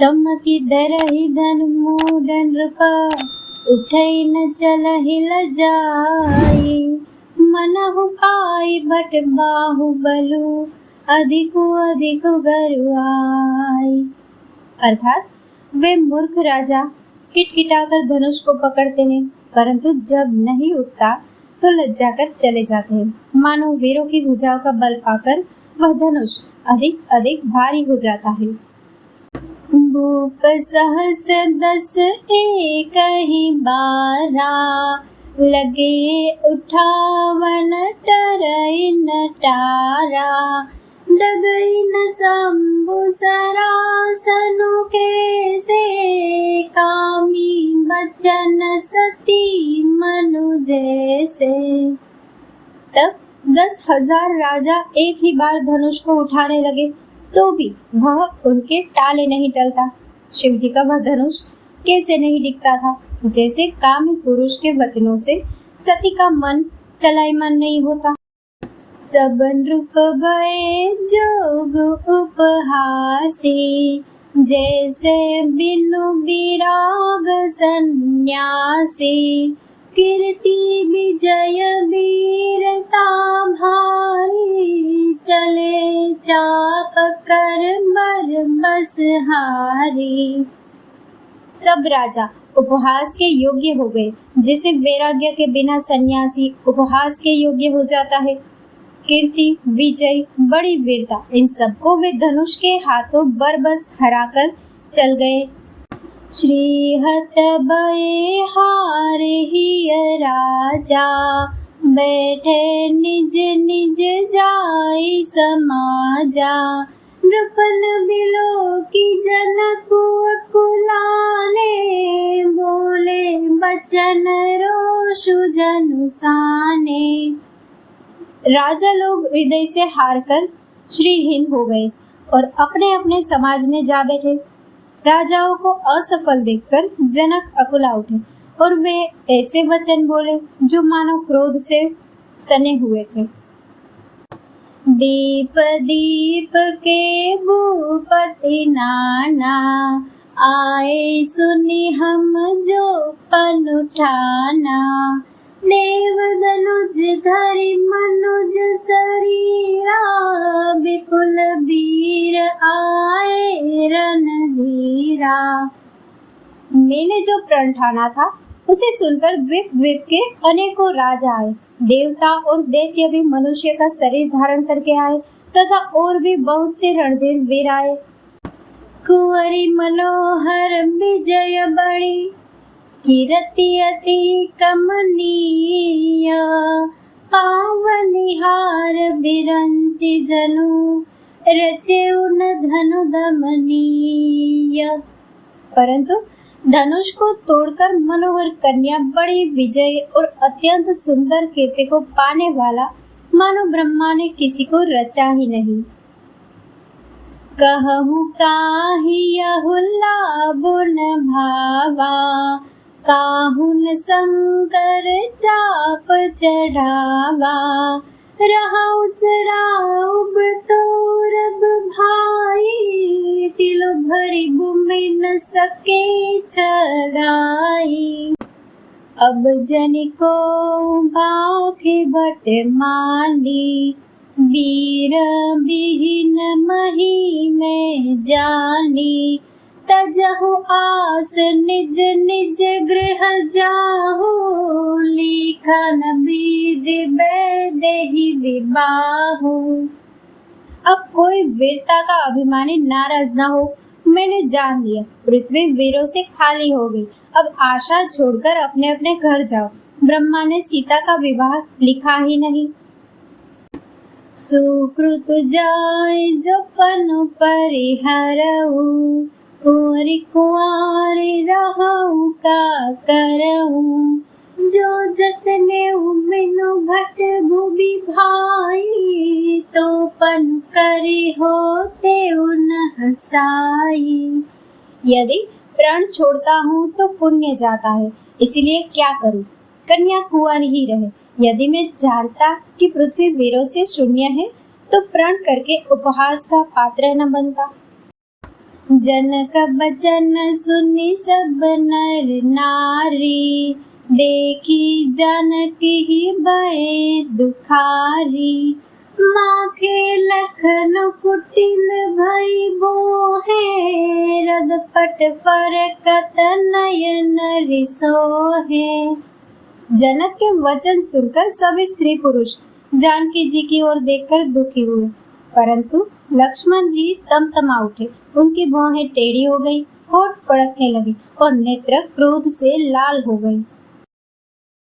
तम की दरहि धन मूढ़ नृप, उठई न चलहि लजाई। मनहु पाई भट बाहुबलु, अधिकु अधिकु गरुआई। अर्थात वे मूर्ख राजा किटकिटाकर धनुष को पकड़ते हैं, परंतु जब नहीं उठता तो लज्जा कर चले जाते हैं। मानो वीरों की भुजाओं का बल पाकर वह धनुष अधिक अधिक भारी हो जाता है। भूप सहस 10 एक ही बारा, लगे उठावन टरई न टारा। डगई न शंभु सरासनु के से, कामी बचन सती मनु जैसे। तब 10,000 राजा एक ही बार धनुष को उठाने लगे, तो भी वह उनके टाले नहीं टलता। शिव जी का वह धनुष कैसे नहीं दिखता था, जैसे कामी पुरुष के वचनों से सती का मन चलायमान नहीं होता। सब नृप भय जोग उपहासी, जैसे बिनु विराग सन्यासी। कीर्ति विजय वीरता भारी, चले चाप कर बर बस हारी। सब राजा उपहास के योग्य हो गए, जैसे वैराग्य के बिना सन्यासी उपहास के योग्य हो जाता है। कीर्ति, विजय, बड़ी वीरता, इन सबको वे धनुष के हाथों बरबस हराकर चल गए। श्रीहत भय हार ही राजा, बैठे निज निज जाई समाजा। नृपन बिलो की जनकु कुलाने, बोले बचन रोषु जनुसाने। राजा लोग हृदय से हारकर श्रीहीन हो गए और अपने अपने समाज में जा बैठे। राजाओं को असफल देखकर जनक अकुला उठे और वे ऐसे वचन बोले जो मानो क्रोध से सने हुए थे। दीप दीप के भूपति नाना, आए सुनी हम जो पन उठाना। देव धनुज धरि मनुज शरीरा, विपुल वीर आए रणधीरा। मैंने जो प्रण ठाना था उसे सुनकर द्वीप द्वीप के अनेकों राजा आए। देवता और दैत्य भी मनुष्य का शरीर धारण करके आए तथा और भी बहुत से रणधीर वीर आए। कुंवरी मनोहर विजय बड़ी, कीर्ति अति कमनीय। पावनिहार बिरंचि जनु, रचे उन धनु दमनीय। परंतु धनुष को तोड़कर मनोहर कन्या बड़ी विजय और अत्यंत सुंदर कीर्ति को पाने वाला मानो ब्रह्मा ने किसी को रचा ही नहीं। कहूँ काहि यहु लाभु न भावा, काहुन शंकर चाप चढ़ावा। रहाउ चढ़ाउब तोरब भाई, तिल भरी भूमि न सके छड़ाई। अब जनिको भाखे भट मानी, वीर विहीन मही में जानी। तजहु आस निज निज गृह जाहु, लिखन बीद बेदेहि विबाहु। अब कोई वीरता का अभिमानी नाराज ना हो। मैंने जान लिया पृथ्वी वीरों से खाली हो गई, अब आशा छोड़कर अपने अपने घर जाओ। ब्रह्मा ने सीता का विवाह लिखा ही नहीं। सुकृत जाय जो पनु परिहरऊ, कुंवरी कुंवारी रहूं का करऊं। जो जतने बिनु भट भूबी भाई, तो पन करी होते उन हसाई। यदि प्राण छोड़ता हूँ तो पुण्य जाता है, इसलिए क्या करूँ, कन्या कुंवारी ही रहे। यदि मैं जानता कि पृथ्वी वीरों से शून्य है तो प्रण करके उपहास का पात्र न बनता। जनक बचन सुनी सब नर नारी, देखी जानकी ही भये दुखारी। माखे लखन कुटिल भई बोहे, रदपट फरकत नयन रिसोहे। जनक के वचन सुनकर सभी स्त्री पुरुष जानकी जी की ओर देखकर दुखी हुए, परंतु लक्ष्मण जी तमतमा उठे। उनकी भौहें टेढ़ी हो गई, होठ फड़कने लगी और नेत्र क्रोध से लाल हो गई।